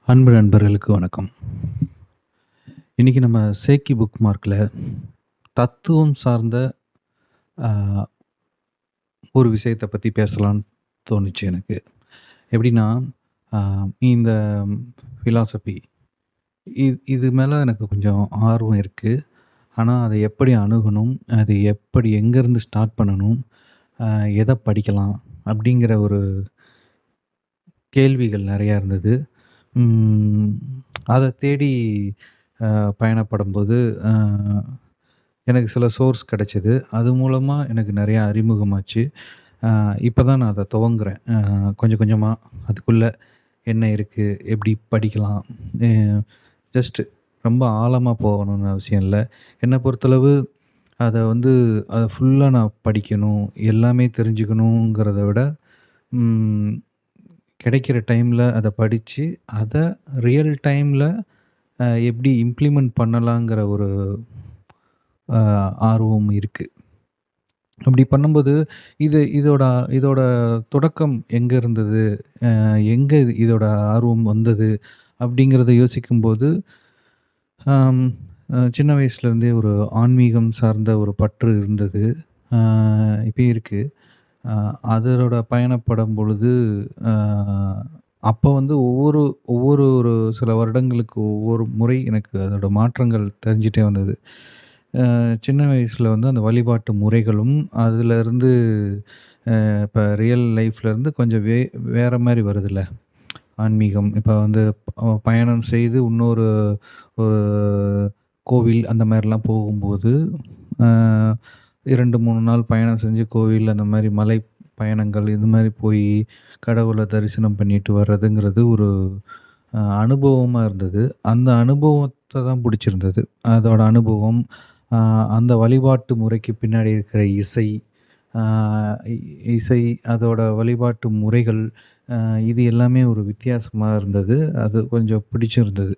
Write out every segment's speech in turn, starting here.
அன்பு நண்பர்களுக்கு வணக்கம். இன்னைக்கு நம்ம சேக்கி புக் மார்க்ல தத்துவம் சார்ந்த அ ஒரு விஷயத்த பத்தி பேசலான்னு தோணுச்சு எனக்கு. எப்படின்னா, அ இந்த ஃபிலாசபி இது மேல எனக்கு கொஞ்சம் ஆர்வம் இருக்கு. ஆனா, அத எப்படி அணுகணும்? அது எப்படி எங்கேருந்து ஸ்டார்ட் பண்ணணும்? அ எத படிக்கலாம்? அப்படிங்கிற ஒரு கேள்விகள் நெறையா இருந்தது. ம். அத தேடி பயணப்படும்போது, அ எனக்கு சில சோர்ஸ் கிடைச்சது. அது மூலமா எனக்கு நெறைய அறிமுகமாச்சு. அ இப்ப தான் நான் அத துவங்குறேன். கொஞ்சம் கொஞ்சமா அதுக்குள்ள என்ன இருக்கு? எப்படி படிக்கலாம்? அ ஜஸ்ட் ரொம்ப ஆழமா போகணும்னு அவசியம் இல்ல. என்ன பொறுத்தளவு அத வந்து அத ஃபுல்லா நான் படிக்கணும், எல்லாமே தெரிஞ்சுக்கணுங்கிறத விட, ம் கிடைக்கிற டைம்ல அத படிச்சு, அத ரியல் டைம்ல எப்படி இம்ப்ளிமெண்ட் பண்ணலாங்கிற ஒரு அ ஆர்வம் இருக்கு. அப்படி பண்ணும்போது, இதோட இதோட தொடக்கம் எங்க இருந்தது? எங்க இதோட ஆர்வம் வந்தது? அப்படிங்கிறத யோசிக்கும்போது, அம் சின்ன வயசுலேருந்தே ஒரு ஆன்மீகம் சார்ந்த ஒரு பற்று இருந்தது. அ இப்பயும் இருக்கு. அ அதனோட பயணப்படும் பொழுது, அ அப்போ வந்து ஒவ்வொரு ஒவ்வொரு ஒரு சில வருடங்களுக்கு ஒவ்வொரு முறை எனக்கு அதோட மாற்றங்கள் தெரிஞ்சுட்டே வந்தது. சின்ன வயசுல வந்து அந்த வழிபாட்டு முறைகளும், அதிலருந்து இப்ப ரியல் லைஃப்லேருந்து கொஞ்சம் வேற மாரி வருதுல்ல. ஆன்மீகம் இப்ப வந்து பயணம் செய்து இன்னொரு ஒரு கோவில் அந்த மாரிலாம் போகும்போது, அ 2, 3 நாள் பயணம் செஞ்சு கோவில் அந்த மாரி மலை பயணங்கள் இது மாரி போயி, கடவுள தரிசனம் பண்ணிட்டு வர்றதுங்கிறது ஒரு அனுபவமா இருந்தது. அந்த அனுபவத்த தான் புடிச்சிருந்தது. அதோட அனுபவம், அ அந்த வழிபாட்டு முறைக்கு பின்னாடி இருக்கிற இசை, அ இ இசை அதோட வழிபாட்டு முறைகள், அ இது எல்லாமே ஒரு வித்தியாசமா இருந்தது. அது கொஞ்சம் பிடிச்சிருந்தது.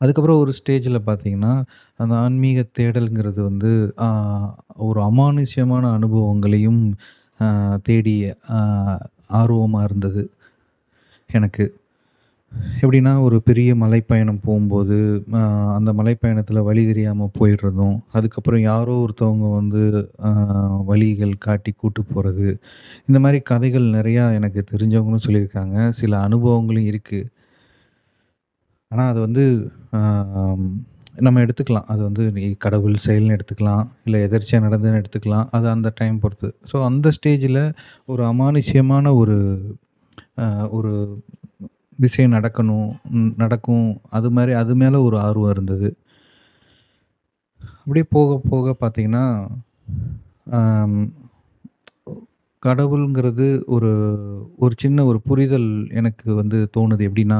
அதுக்கப்புறம் ஒரு ஸ்டேஜில பார்த்தீங்கன்னா, அந்த ஆன்மீக தேடல்ங்கிறது வந்து அ ஒரு அமானுஷ்யமான அனுபவங்களையும் தேடி அ ஆர்வமா இருந்தது எனக்கு. எப்படின்னா, ஒரு பெரிய மலைப்பயணம் போம்போது, அ அந்த மலைப்பயணத்தில வழி தெரியாம போயிடுறதும், அதுக்கப்புறம் யாரோ ஒருத்தவங்க வந்து அ வழிகள் காட்டி கூட்டு போறது, இந்த மாரி கதைகள் நெறையா எனக்கு தெரிஞ்சவங்களும் சொல்லியிருக்காங்க. சில அனுபவங்களும் இருக்கு. ஆனா அது வந்து அம் நம்ம எடுத்துக்கலாம். அது வந்து நீ கடவுள் செயல்னு எடுத்துக்கலாம். இல்ல எதர்ச்சியா நடந்ததுன்னு எடுத்துக்கலாம். அது அந்த டைம் பொறுத்து. ஸோ அந்த ஸ்டேஜில ஒரு அமானுஷ்யமான அ ஒரு விஷயம் நடக்கணும், நடக்கும். அது மாரி அது மேல ஒரு ஆர்வம் இருந்தது. அப்படியே போக போக பார்த்தீங்கன்னா, அம் கடவுள்ங்கிறது ஒரு ஒரு சின்ன ஒரு புரிதல் எனக்கு வந்து தோணுது. எப்படின்னா,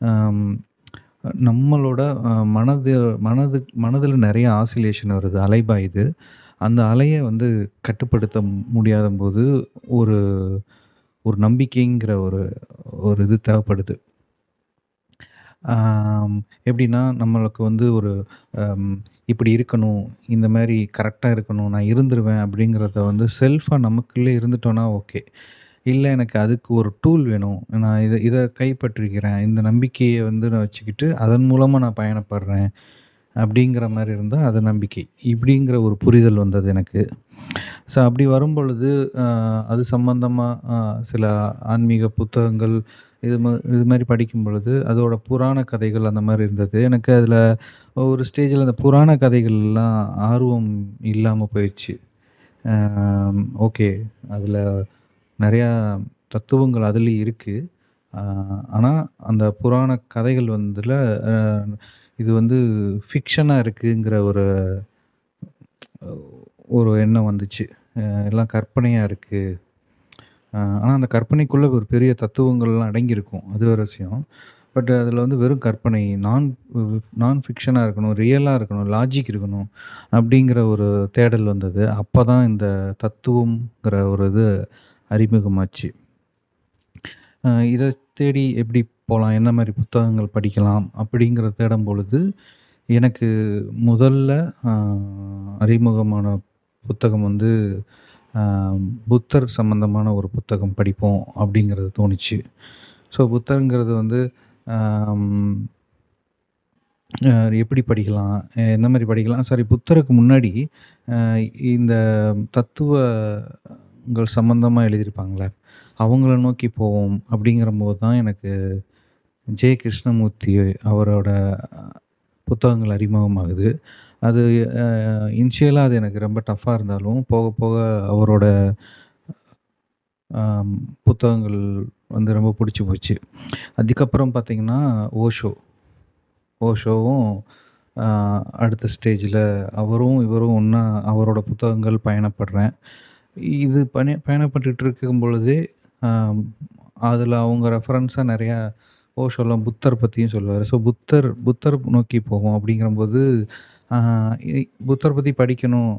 அம் நம்மளோட மனது மனதில நெறைய ஆசிலேஷன் வருது. அலைபாயுது. அந்த அலைய வந்து கட்டுப்படுத்த முடியாதம்போது, ஒரு ஒரு நம்பிக்கைங்கிற ஒரு ஒரு இது தேவைப்படுது. ஆம், எப்படின்னா, நம்மளுக்கு வந்து ஒரு அம் இப்படி இருக்கணும், இந்த மாரி கரெக்ட்டா இருக்கணும், நான் இருந்துருவேன் அப்படிங்கிறத வந்து செல்ஃபா நமக்குள்ளே இருந்துட்டோம்னா ஓகே. இல்ல எனக்கு அதுக்கு ஒரு டூல் வேணும். நான் இத இத கைப்பற்றிக்கிறேன். இந்த நம்பிக்கைய வந்து நான் வச்சுக்கிட்டு, அதன் மூலமா நான் பயணப்படுறேன். அப்படிங்கிற மாரி இருந்தா அது நம்பிக்கை. இப்படிங்கிற ஒரு புரிதல் வந்தது எனக்கு. ஸோ அப்படி வரும்பொழுது, அ அது சம்பந்தமா சில ஆன்மீக புத்தகங்கள் இது மாரி படிக்கும் பொழுது, அதோட புராண கதைகள் அந்த மாரி இருந்தது. எனக்கு அதில ஒரு ஸ்டேஜில அந்த புராண கதைகள்லாம் ஆர்வம் இல்லாம போயிருச்சு. ஓகே. அதில நெறையா தத்துவங்கள் அதிலயும் இருக்கு. அ ஆனா, அந்த புராண கதைகள் வந்துல அ இது வந்து ஃபிக்ஷனா இருக்குங்கிற ஒரு ஒரு எண்ணம் வந்துச்சு. எல்லாம் கற்பனையா இருக்கு. ஆனா அந்த கற்பனைக்குள்ள ஒரு பெரிய தத்துவங்கள்லாம் அடங்கியிருக்கும். அது வேற விஷயம். பட் அதில வந்து வெறும் கற்பனை. நான் ஃபிக்ஷனா இருக்கணும், ரியலா இருக்கணும், லாஜிக் இருக்கணும். அப்படிங்கிற ஒரு தேடல் வந்தது. அப்பதான் இந்த தத்துவம்ங்கிற ஒரு இது அறிமுகமாச்சு. இத தேடி எப்படி போலாம்? என்ன மாரி புத்தகங்கள் படிக்கலாம்? அப்படிங்கிறத தேடும் பொழுது, எனக்கு முதல்ல அ அறிமுகமான புத்தகம் வந்து அ புத்தர் சம்மந்தமான ஒரு புத்தகம் படிப்போம் அப்படிங்கிறது தோணுச்சு. ஸோ புத்தர்ங்கிறது வந்து ஆம், அ எப்படி படிக்கலாம்? எந்த மாரி படிக்கலாம்? சாரி, புத்தருக்கு முன்னாடி அ இந்த தத்துவங்கள் சம்மந்தமா எழுதியிருப்பாங்கல்ல, அவங்கள நோக்கி போவோம் அப்படிங்கிறபோது தான் எனக்கு ஜெ. கிருஷ்ணமூர்த்தி அவரோட புத்தகங்கள் அறிமுகமாகுது. அது அ இனிஷியலா அது எனக்கு ரொம்ப டஃப்பா இருந்தாலும், போக போக அவரோட அம் புத்தகங்கள் வந்து ரொம்ப புடிச்சு போச்சு. அதுக்கப்புறம் பார்த்தீங்கன்னா, ஓஷோ. ஓஷோவும் அ அடுத்த ஸ்டேஜில அவரும், இவரும் ஒண்ணா அவரோட புத்தகங்கள் பயணப்படுறேன். இது பயணப்பட்டுட்டு இருக்கும் பொழுதே, அம் அதில அவங்க ரெஃபரன்ஸா நெறையா ஓஷோல புத்தர் பத்தியும் சொல்லுவாரு. ஸோ புத்தர் புத்தர் நோக்கி போவோம் அப்படிங்கிறபோது, அ இ புத்தர் பத்தி படிக்கணும்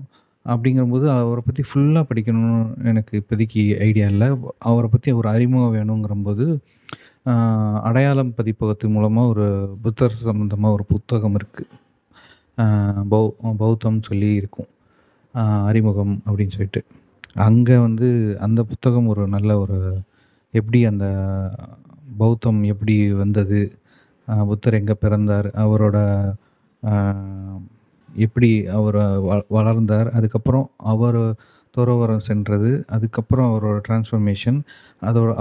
அப்படிங்கிறபோது, அவர பத்தி ஃபுல்லா படிக்கணும்னு எனக்கு இப்போதைக்கு ஐடியா இல்ல. அவர பத்தி ஒரு அறிமுகம் வேணுங்கிறபோது, அ அடையாளம் பதிப்பகத்தின் மூலமா ஒரு புத்தர் சம்மந்தமா ஒரு புத்தகம் இருக்கு. அ பௌ பௌத்தம்னு சொல்லி இருக்கும். அறிமுகம் அப்படின்னு சொல்லிட்டு. அங்க வந்து அந்த புத்தகம் ஒரு நல்ல ஒரு எப்படி அந்த பௌத்தம் எப்படி வந்தது? புத்தர் எங்க பிறந்தார்? அவரோட அ எப்படி அவரு வளர்ந்தார்? அதுக்கப்புறம் அவரு துறவறம் சென்றது. அதுக்கப்புறம் அவரோட டிரான்ஸ்ஃபர்மேஷன்.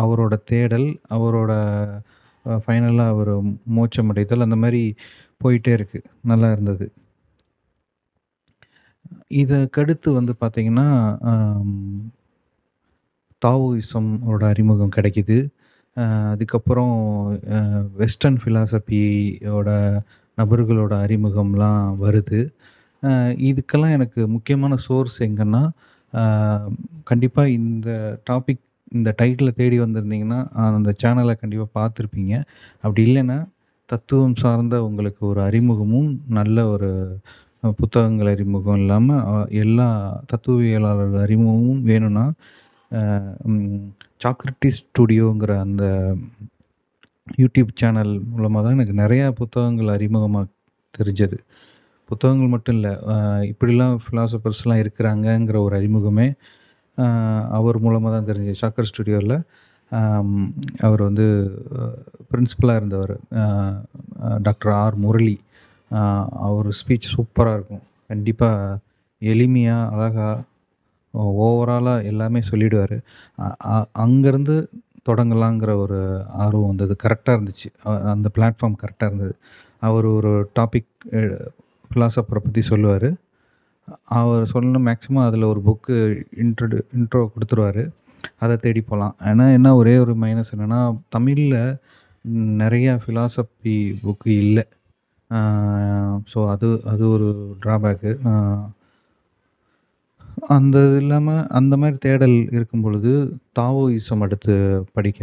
அவரோட தேடல், அவரோட ஃபைனலா அவரு மோட்சம் அடைதல், அந்த மாரி போயிட்டே இருக்கு. நல்லா இருந்தது. இதற்கடுத்து வந்து பார்த்தீங்கன்னா, அம் தாவோயிசம் ஓட அறிமுகம் கிடைக்குது. அதுக்கப்புறம் அ வெஸ்டர்ன் ஃபிலாசபியோட நபர்களோட அறிமுகம்லாம் வருது. அ இதுக்கெல்லாம் எனக்கு முக்கியமான சோர்ஸ் எங்கன்னா, அ கண்டிப்பா இந்த டாபிக் இந்த டைட்டில தேடி வந்திருந்தீங்கன்னா, அந்த சேனல கண்டிப்பா பார்த்துருப்பீங்க. அப்படி இல்லைன்னா, தத்துவம் சார்ந்த உங்களுக்கு ஒரு அறிமுகமும், நல்ல ஒரு புத்தகங்கள் அறிமுகம் இல்லாம, எல்லா தத்துவவியலாளர்கள் அறிமுகமும் வேணும்னா, அ ம் சாக்ரட்டிஸ் ஸ்டுடியோங்கிற அந்த யூடியூப் சேனல் மூலமா தான் எனக்கு நெறையா புத்தகங்கள் அறிமுகமா தெரிஞ்சது. புத்தகங்கள் மட்டும் இல்ல. இப்படிலாம் ஃபிலாசபர்ஸ்லாம் இருக்கிறாங்கங்கிற ஒரு அறிமுகமே அ அவர் மூலமா தான் தெரிஞ்சது. சாக்கர் ஸ்டுடியோல அம் அவர் வந்து பிரின்சிபலா இருந்தவரு. அ அ டாக்டர் ஆர். முரளி. அ அவர் ஸ்பீச் சூப்பரா இருக்கும். கண்டிப்பா எளிமையா, அழகா, ஓவராலா எல்லாமே சொல்லிடுவாரு. அ அ அங்கருந்து தொடங்கலாங்கிற ஒரு ஆர்வம் வந்தது. கரெக்ட்டா இருந்துச்சு. அந்த பிளாட்ஃபார்ம் கரெக்ட்டா இருந்தது. அவர் ஒரு டாபிக் ஃபிலாசபர பத்தி சொல்லுவாரு. அவர் சொன்ன மேக்ஸிமம் அதில ஒரு புக்கு இன்ட்ரோ குடுத்துருவாரு. அத தேடி போலாம். ஆனா என்ன ஒரே ஒரு மைனஸ் என்னன்னா, தமிழ்ல நெறைய ஃபிலாசபி புக்கு இல்ல. ஆ ஸோ அது அது ஒரு ட்ராபேக்கு. அந்த இது இல்லாம அந்த மாரி தேடல் இருக்கும் பொழுது, தாவோயிசம் அடுத்து படிக்க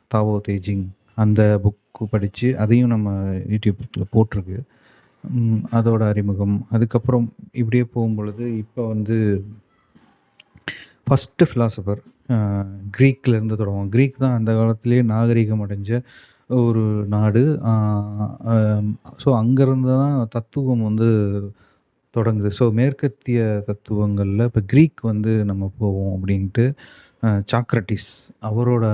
தாவோ தேஜிங் அந்த புக்கு படிச்சு, அதையும் நம்ம யூடியூப்ல போட்டிருக்கு. அதோட அறிமுகம். அதுக்கப்புறம் இப்படியே போகும்பொழுது, இப்ப வந்து ஃபர்ஸ்ட்டு ஃபிலாசபர் அ கிரீக்லேருந்து தொடங்குவோம். கிரீக் தான் அந்த காலத்திலேயே நாகரீகம் அடைஞ்ச ஒரு நாடு. அ அம் ஸோ அங்கருந்து தான் தத்துவம் வந்து தொடங்குது. ஸோ மேற்கத்திய தத்துவங்கள்ல இப்ப கிரீக் வந்து நம்ம போவோம் அப்படின்ட்டு, சாக்ரட்டிஸ் அவரோட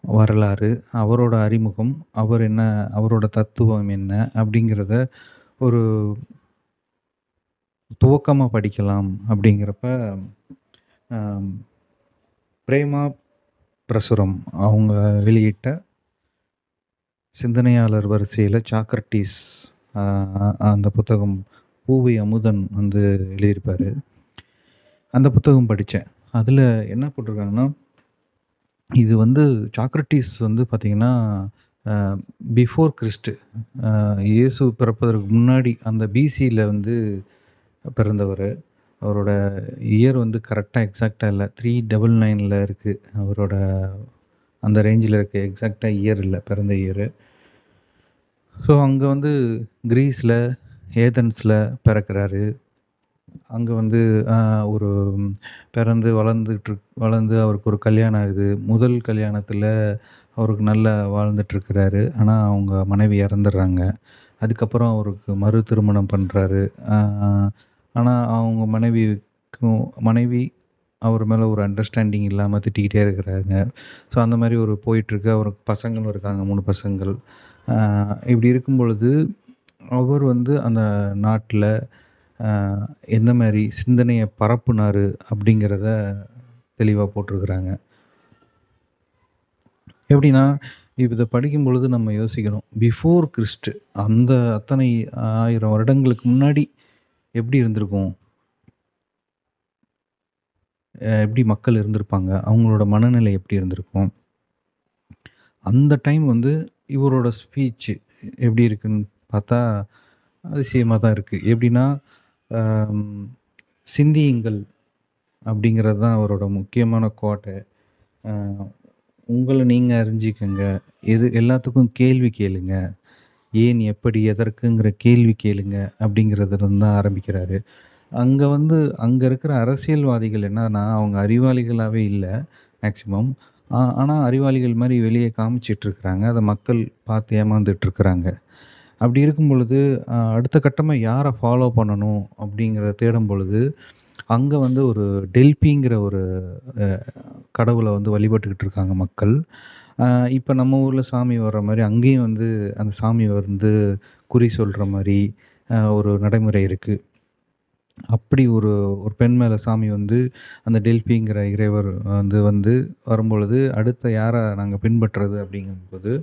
வரலாறு, அவரோட அறிமுகம், அவரோட தத்துவம் என்ன அப்படிங்கிறத ஒரு துவக்கமா படிக்கலாம் அப்படிங்கிறப்ப, அம் பிரேமா பிரசுரம் அவங்க வெளியிட்ட சிந்தனையாளர் வரிசையில சாக்ரட்டீஸ் அ அந்த புத்தகம் பூவை அமுதன் வந்து எழுதியிருப்பாரு. அந்த புத்தகம் படிச்சேன். அதில என்ன போட்டிருக்காங்கன்னா, இது வந்து சாக்ரட்டீஸ் வந்து பார்த்தீங்கன்னா, அ பிஃபோர் கிறிஸ்ட் இயேசு பிறப்பதற்கு முன்னாடி அந்த பிசில வந்து பிறந்தவரு. அவரோட இயர் வந்து கரெக்ட்டா எக்ஸாக்ட்டா இல்ல. 399ல இருக்கு. அவரோட அந்த ரேஞ்சில இருக்கு. எக்ஸாக்ட்டா இயர் இல்ல. பிறந்த இயரு. ஸோ அங்க வந்து கிரீஸ்ல, ஏதென்ஸ்ல பிறக்குறாரு. அங்க வந்து அ ஒரு பிறந்து வளர்ந்து அவருக்கு ஒரு கல்யாணம் ஆகுது. முதல் கல்யாணத்தில அவருக்கு நல்லா வாழ்ந்துட்டுருக்கிறாரு. ஆனா, அவங்க மனைவி இறந்துடுறாங்க. அதுக்கப்புறம் அவருக்கு மறு திருமணம் பண்றாரு. ஆ ஆனா, அவங்க மனைவி அவர் மேல ஒரு அண்டர்ஸ்டாண்டிங் இல்லாம திட்டிக்கிட்டே இருக்கிறாங்க. ஸோ அந்த மாரி ஒரு போயிட்டுருக்கு. அவருக்கு பசங்களும் இருக்காங்க, 3 பசங்கள். அ இப்படி இருக்கும் பொழுது, அவர் வந்து அந்த நாட்ல அ எந்த மாரி சிந்தனைய பரப்புனாரு அப்படிங்கிறத தெளிவா போட்டிருக்கிறாங்க. எப்படின்னா, இப்ப இத படிக்கும்பொழுது நம்ம யோசிக்கணும். பிஃபோர் கிறிஸ்ட் அந்த அத்தனை 1000 வருடங்களுக்கு முன்னாடி எப்படி இருந்திருக்கும்? எப்படி மக்கள் இருந்திருப்பாங்க? அவங்களோட மனநிலை எப்படி இருந்திருக்கும்? அந்த டைம் வந்து இவரோட ஸ்பீச் எப்படி இருக்குன்னு பார்த்தா, அதிசயமா தான் இருக்கு. எப்படின்னா, அம் "சிந்தியுங்கள்" அப்படிங்கிறது தான் அவரோட முக்கியமான கோட்டு. அ "உங்கள நீங்க அறிஞ்சுக்கங்க. எது எல்லாத்துக்கும் கேள்வி கேளுங்க. ஏன், எப்படி, எதற்குங்கிற கேள்வி கேளுங்க." அப்படிங்கிறதுலருந்து தான் ஆரம்பிக்கிறாரு. அங்க வந்து அங்க இருக்கிற அரசியல்வாதிகள் என்னன்னா, அவங்க அறிவாளிகளாவே இல்ல மேக்ஸிமம். ஆனா அறிவாளிகள் மாரி வெளிய காமிச்சிட்டுருக்கிறாங்க. அத மக்கள் பார்த்து ஏமாந்துட்டுருக்கிறாங்க. அப்படி இருக்கும் பொழுது, அடுத்த கட்டமா யார ஃபாலோ பண்ணணும் அப்படிங்கிறத தேடும் பொழுது, அங்க வந்து ஒரு டெல்பிங்கிற ஒரு அ கடவுள வந்து வழிபட்டுக்கிட்டு இருக்காங்க மக்கள். அ இப்ப நம்ம ஊர்ல சாமி வர்ற மாரி, அங்கேயும் வந்து அந்த சாமி வந்து குறி சொல்ற மாரி ஒரு நடைமுறை இருக்கு. அப்படி ஒரு ஒரு பெண் மேல சாமி வந்து அந்த டெல்பிங்கிற இறைவர் வந்து வந்து வரும்பொழுது, அடுத்த யார நாங்க பின்பற்றது அப்படிங்கும்போது,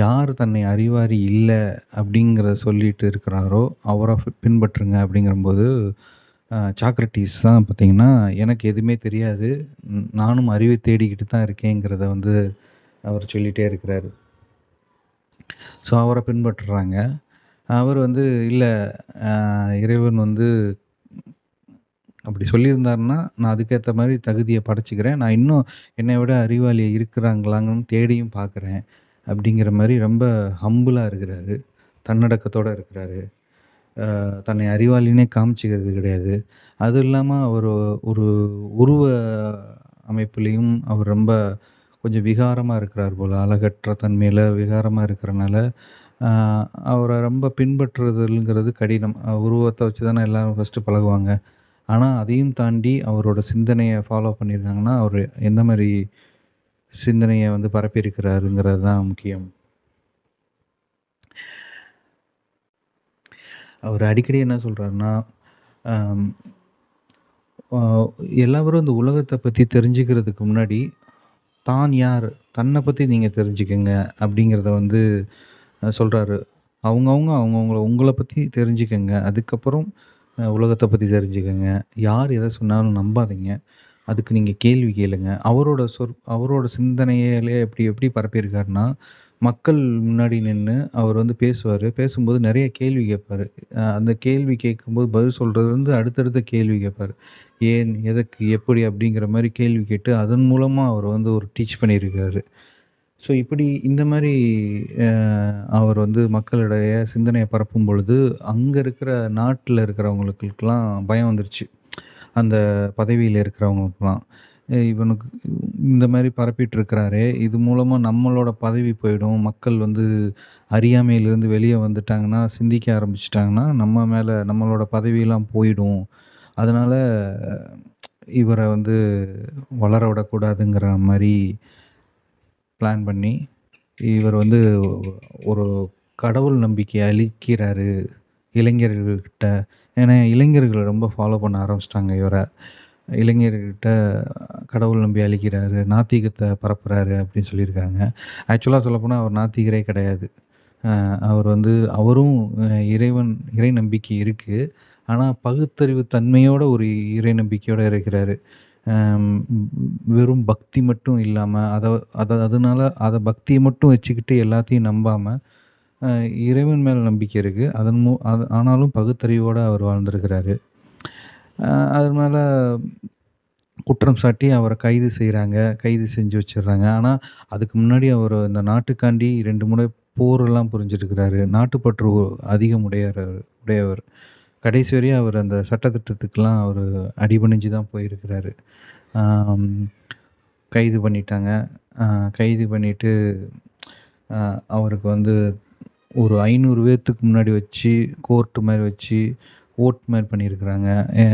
யார் தன்னை அறிவாளி இல்ல அப்படிங்கிறத சொல்லிட்டு இருக்கிறாரோ, அவர பின்பற்றுங்க அப்படிங்கிறம்போது, சாக்ரடீஸ் தான் பார்த்தீங்கன்னா, எனக்கு எதுவுமே தெரியாது. நானும் அறிவை தேடிக்கிட்டு தான் இருக்கேங்கிறத வந்து அவர் சொல்லிட்டே இருக்கிறாரு. ஸோ அவர பின்பற்றுறாங்க. அவர் வந்து இல்ல அ இறைவன் வந்து அப்படி சொல்லியிருந்தாருன்னா, நான் அதுக்கேத்த மாரி தகுதிய படைச்சுக்கிறேன். நான் இன்னும் என்னை விட அறிவாளி இருக்கிறாங்களான்னு தேடியும் பார்க்குறேன். அப்படிங்கிற மாரி ரொம்ப ஹம்பிளா இருக்கிறாரு. தன்னடக்கத்தோட இருக்கிறாரு. தன்னை அறிவாளின்னே காமிச்சுக்கிறது கிடையாது. அதுவும் இல்லாம அவரு ஒரு உருவ அமைப்பிலயும் அவர் ரொம்ப கொஞ்சம் விகாரமா இருக்கிறார் போல. அழகற்ற தன்மையில விகாரமா இருக்கிறனால, அ அவர ரொம்ப பின்பற்றுதல்ங்கிறது கடினம். உருவத்த வச்சு தானே எல்லாரும் ஃபர்ஸ்ட்டு பழகுவாங்க. ஆனா, அதையும் தாண்டி அவரோட சிந்தனைய ஃபாலோ பண்ணியிருக்காங்கன்னா, அவரு எந்த மாரி சிந்தனைய வந்து பரப்பியிருக்கிறாருங்கிறது தான் முக்கியம். அவரு அடிக்கடி என்ன சொல்றாருன்னா, அம் அ எல்லாரும் இந்த உலகத்த பத்தி தெரிஞ்சுக்கிறதுக்கு முன்னாடி, தான் யார்? தன்ன பத்தி நீங்க தெரிஞ்சுக்கங்க அப்படிங்கிறத வந்து சொல்றாரு. அவங்கவங்கள உங்கள பத்தி தெரிஞ்சுக்கங்க. அதுக்கப்புறம் உலகத்த பத்தி தெரிஞ்சுக்கங்க. யார் எத சொன்னாலும் நம்பாதீங்க. அதுக்கு நீங்க கேள்வி கேளுங்க. அவரோட சிந்தனையிலே எப்படி எப்படி பரப்பியிருக்காருன்னா, மக்கள் முன்னாடி நின்னு அவர் வந்து பேசுவாரு. பேசும்போது நெறைய கேள்வி கேட்பாரு. அந்த கேள்வி கேட்கும்போது பதில் சொல்றது வந்து அடுத்தடுத்த கேள்வி கேட்பாரு. ஏன்? எதற்கு? எப்படி? அப்படிங்கிற மாரி கேள்வி கேட்டு, அதன் மூலமா அவர் வந்து ஒரு டீச் பண்ணியிருக்காரு. ஸோ இப்படி இந்த மாரி அ அவர் வந்து மக்களிடையே சிந்தனைய பரப்பும் பொழுது, அங்க இருக்கிற நாட்ல இருக்கிறவங்களுக்குலாம் பயம் வந்துருச்சு. அந்த பதவியில இருக்கிறவங்களுக்குலாம். இவனுக்கு இந்த மாரி பரப்பிட்டு இருக்கிறாரே, இது மூலமா நம்மளோட பதவி போயிடும். மக்கள் வந்து அறியாமையிலிருந்து வெளிய வந்துட்டாங்கன்னா, சிந்திக்க ஆரம்பிச்சுட்டாங்கன்னா, நம்ம மேல நம்மளோட பதவியெல்லாம் போயிடும். அதனால இவர வந்து வளர விடக்கூடாதுங்கிற மாரி பிளான் பண்ணி, இவர் வந்து ஒரு கடவுள் நம்பிக்கைய அளிக்கிறாரு இளைஞர்கள்கிட்ட. ஏன்னா, இளைஞர்கள் ரொம்ப ஃபாலோ பண்ண ஆரம்பிச்சுட்டாங்க இவர. இளைஞர்கள்கிட்ட கடவுள் நம்பி அளிக்கிறாரு, நாத்திகத்த பரப்புறாரு அப்படின்னு சொல்லியிருக்காங்க. ஆக்சுவலா சொல்லப்போனா அவர் நாத்திகரே கிடையாது. அவர் வந்து அவரும் இறை நம்பிக்கை இருக்கு. ஆனா, பகுத்தறிவு தன்மையோட ஒரு இறை நம்பிக்கையோட இருக்கிறாரு. அம் வெறும் பக்தி மட்டும் இல்லாம, அதனால பக்திய மட்டும் வச்சுக்கிட்டு எல்லாத்தையும் நம்பாம, அ இறைவன் மேல நம்பிக்கை இருக்கு. ஆனாலும் பகுத்தறிவோட அவர் வாழ்ந்திருக்கிறாரு. அ அதனால குற்றம் சாட்டி அவர கைது செய்றாங்க. கைது செஞ்சு வச்சுர்றாங்க. ஆனா, அதுக்கு முன்னாடி அவரு இந்த நாட்டுக்காண்டி 2 முறை போரெல்லாம் புரிஞ்சிருக்கிறாரு. நாட்டுப்பற்று அதிகம் உடையவர். கடைசி வரையும் அவர் அந்த சட்டதிட்டத்துக்குலாம் அவரு அடிபணிஞ்சு தான் போயிருக்கிறாரு. ஆம் கைது பண்ணிட்டாங்க. அ கைது பண்ணிட்டு அவருக்கு வந்து ஒரு 500 பேத்துக்கு முன்னாடி வச்சு, கோர்ட் மாரி வச்சு, ஓட் மாரி பண்ணியிருக்கிறாங்க. அ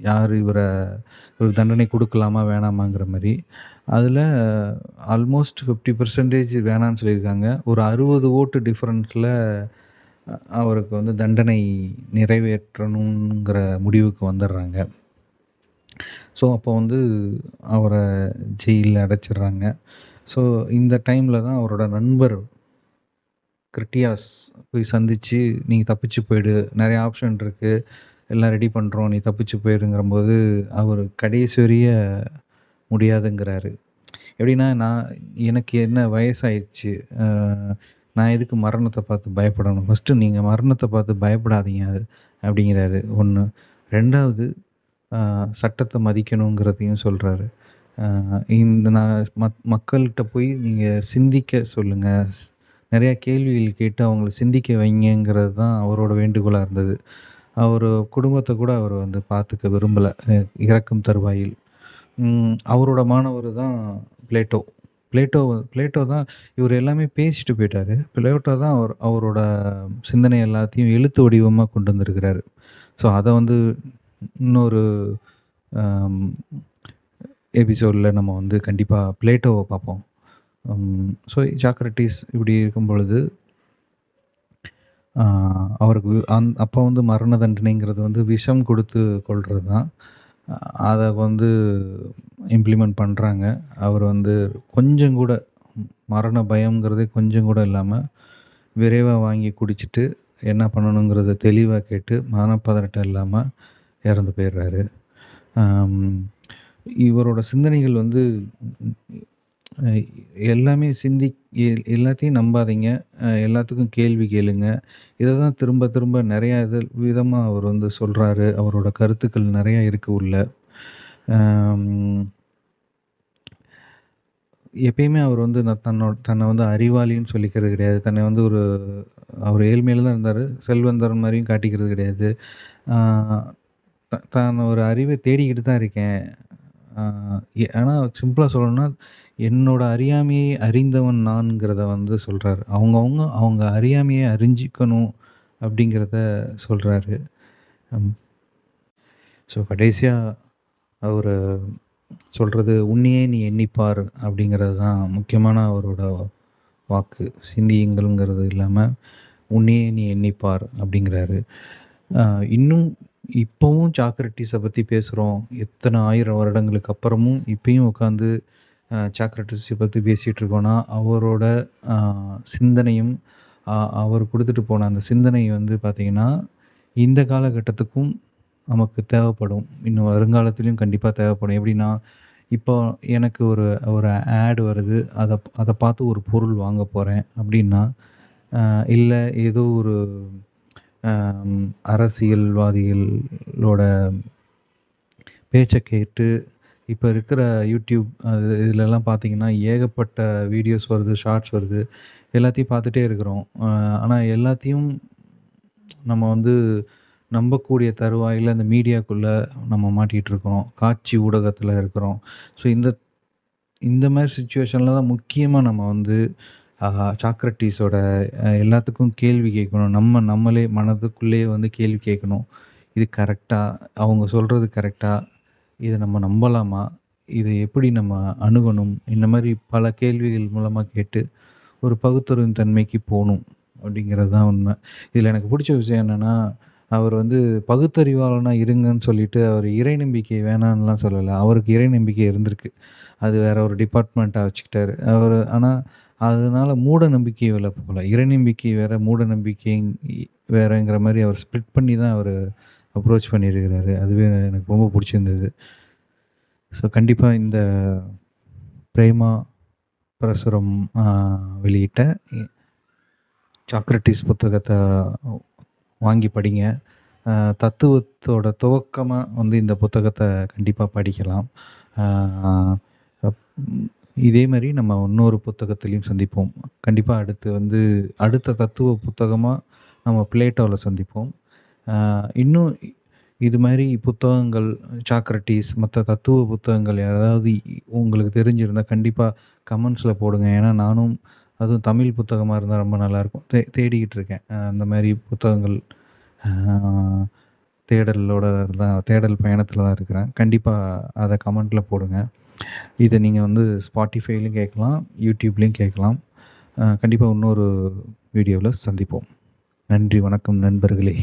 யார் இவருக்கு தண்டனை குடுக்கலாமா, வேணாமாங்கிற மாரி. அதில ஆல்மோஸ்ட் 50% வேணான்னு சொல்லியிருக்காங்க. ஒரு 60 ஓட்டு டிஃபரன்ஸ்ல அவருக்கு வந்து தண்டனை நிறைவேற்றணுங்கிற முடிவுக்கு வந்துர்றாங்க. ஸோ, அப்போ வந்து அவர ஜெயில்ல அடைச்சிடுறாங்க. ஸோ, இந்த டைம்ல தான் அவரோட நண்பர் கிரிட்டியாஸ் போய் சந்திச்சு, "நீ தப்பிச்சு போயிடு. நெறைய ஆப்ஷன் இருக்கு. எல்லாம் ரெடி பண்றோம். நீ தப்பிச்சு போயிருங்கிறம்போது" அவரு கடைசி வரிய முடியாதுங்கிறாரு. எப்படின்னா, எனக்கு என்ன வயசாயிருச்சு. அ நான் எதுக்கு மரணத்த பார்த்து பயப்படணும்? ஃபர்ஸ்ட்டு நீங்க மரணத்த பார்த்து பயப்படாதீங்க அப்படிங்கிறாரு 1. 2வது சட்டத்த மதிக்கணுங்கிறதையும் சொல்றாரு. இந்த நான் மக்கள்ட்ட போய் நீங்க சிந்திக்க சொல்லுங்க. நெறைய கேள்விகள் கேட்டு அவங்கள சிந்திக்க வைங்கங்கிறது தான் அவரோட வேண்டுகோளா இருந்தது. அவரு குடும்பத்த கூட அவர் வந்து பார்த்துக்க விரும்பல. இறக்கும் தருவாயில். அவரோட மாணவர் தான் பிளேட்டோ. பிளேட்டோ தான் இவரு எல்லாமே பேசிட்டு போயிட்டாரு. பிளேட்டோ தான் அவரோட சிந்தனை எல்லாத்தையும் எழுத்து வடிவமா கொண்டு வந்திருக்கிறாரு. ஸோ, அத வந்து இன்னொரு அம் எபிசோட்ல நம்ம வந்து கண்டிப்பா பிளேட்டோவ பார்ப்போம். ஸோ, சாக்ரடீஸ் இப்படி இருக்கும் பொழுது, அ அவருக்கு அப்போ வந்து மரண தண்டனைங்கிறது வந்து விஷம் கொடுத்து கொல்றது தான். அத வந்து இம்ப்ளிமெண்ட் பண்றாங்க. அவர் வந்து கொஞ்சம் கூட மரண பயம்ங்கிறதே கொஞ்சம் கூட இல்லாம, விரைவா வாங்கி குடிச்சிட்டு, என்ன பண்ணணுங்கிறத தெளிவா கேட்டு, மனப்பதட்டம் இல்லாம இறந்து போயிடுறாரு. அம் இவரோட சிந்தனைகள் வந்து அ எல்லாமே எல்லாத்தையும் நம்பாதீங்க. எல்லாத்துக்கும் கேள்வி கேளுங்க. இத தான் திரும்ப திரும்ப நெறைய விதமா அவர் வந்து சொல்றாரு. அவரோட கருத்துக்கள் நெறைய இருக்கு உள்ள. அம் எப்பயுமே அவர் வந்து தன்னை வந்து அறிவாளின்னு சொல்லிக்கிறது கிடையாது. தன்னை வந்து அவர் ஏழ்மையில தான் இருந்தாரு. செல்வந்தர் மாரியும் காட்டிக்கிறது கிடையாது. ஆ தான் ஒரு அறிவை தேடிக்கிட்டு தான் இருக்கேன். ஆ ஆனா சிம்பிளா சொல்லணும்னா, என்னோட அறியாமையை அறிந்தவன் நான்ங்கிறத வந்து சொல்றாரு. அவங்க அறியாமைய அறிஞ்சிக்கணும் அப்படிங்கிறத சொல்றாரு. ம். ஸோ கடைசியா அவரு சொல்றது, "உன்னையே நீ எண்ணிப்பார்" அப்படிங்கிறது தான் முக்கியமான அவரோட வாக்கு. சிந்தியுங்கள்ங்கிறது இல்லாம, "உன்னையே நீ எண்ணிப்பார்" அப்படிங்கிறாரு. அ இன்னும் இப்பவும் சாக்ரடீஸ பத்தி பேசுறோம். எத்தனை 1000 வருடங்களுக்கு அப்புறமும் இப்பயும் உட்காந்து சாக்ரடீஸ பத்தி பேசிட்டு இருக்கோம்னா, அவரோட அ சிந்தனையும், அவர் குடுத்துட்டு போன அந்த சிந்தனை வந்து பார்த்தீங்கன்னா, இந்த காலகட்டத்துக்கும் நமக்கு தேவைப்படும். இன்னும் வருங்காலத்திலயும் கண்டிப்பா தேவைப்படும். எப்படின்னா, இப்போ எனக்கு ஒரு ஒரு ஆட் வருது. அத பார்த்து ஒரு பொருள் வாங்க போறேன் அப்படின்னா, இல்ல ஏதோ ஒரு அரசியல்வாதிகளோட பேச்ச கேட்டு இப்ப இருக்கிற யூடியூப் இதுலலாம் பார்த்தீங்கன்னா, ஏகப்பட்ட வீடியோஸ் வருது, ஷார்ட்ஸ் வருது. எல்லாத்தையும் பார்த்துட்டே இருக்கிறோம். ஆனா எல்லாத்தையும் நம்ம வந்து நம்பக்கூடிய தருவாயில இந்த மீடியாக்குள்ள நம்ம மாட்டிட்டு இருக்கிறோம். காட்சி ஊடகத்தில இருக்கிறோம். ஸோ இந்த இந்த மாரி சிச்சுவேஷன்ல தான் முக்கியமா நம்ம வந்து சாக்ரடீஸோட எல்லாத்துக்கும் கேள்வி கேட்கணும். நம்மளே மனதுக்குள்ளேயே வந்து கேள்வி கேட்கணும். இது கரெக்ட்டா? அவங்க சொல்றது கரெக்ட்டா? இத நம்ம நம்பலாமா? இத எப்படி நம்ம அணுகணும்? இந்த மாரி பல கேள்விகள் மூலமா கேட்டு, ஒரு பகுத்தறியும் தன்மைக்கு போணும். அப்படிங்கிறது தான் உண்ம. இதில எனக்கு புடிச்ச விஷயம் என்னன்னா, அவர் வந்து பகுத்தறிவாளனா இருங்கன்னு சொல்லிட்டு, அவர் இறை நம்பிக்கை வேணான்னுலாம் சொல்லல. அவருக்கு இறை நம்பிக்கை இருந்திருக்கு. அது வேற ஒரு டிபார்ட்மெண்ட்டா வச்சுக்கிட்டாரு. ஆனா, அதனால மூட நம்பிக்கை உள்ள போல. இறை நம்பிக்கை வேற, மூட நம்பிக்கை வேறங்கிற மாரி அவர் ஸ்ப்ளிட் பண்ணி தான் அவரு அப்ரோச் பண்ணியிருக்கிறாரு. அதுவே எனக்கு ரொம்ப புடிச்சிருந்தது. ஸோ கண்டிப்பா இந்த பிரேமா பிரசுரம் வெளியிட்ட இ சாக்ரடீஸ் புத்தகத்த வாங்கி படிங்க. அ தத்துவத்தோட துவக்கமா வந்து இந்த புத்தகத்த கண்டிப்பா படிக்கலாம். அ அப் இதே மாரி நம்ம இன்னொரு புத்தகத்திலயும் சந்திப்போம். கண்டிப்பா அடுத்த தத்துவ புத்தகமா நம்ம பிளேட்டோல சந்திப்போம். இன்னும் இது மாரி புத்தகங்கள், சாக்ரடீஸ் மத்த தத்துவ புத்தகங்கள் யாராவது உங்களுக்கு தெரிஞ்சிருந்தா கண்டிப்பா கமெண்ட்ஸ்ல போடுங்க. ஏன்னா நானும் அதுவும் தமிழ் புத்தகமா இருந்தா ரொம்ப நல்லாயிருக்கும். தேடிக்கிட்டு இருக்கேன். அந்த மாரி புத்தகங்கள் அ தேடலோட தேடல் பயணத்தில தான் இருக்கிறேன். கண்டிப்பா அத கமெண்ட்ல போடுங்க. இத நீங்க வந்து Spotifyலயும் கேட்கலாம், YouTubeலயும் கேட்கலாம். கண்டிப்பா இன்னொரு வீடியோல சந்திப்போம். நன்றி, வணக்கம் நண்பர்களே!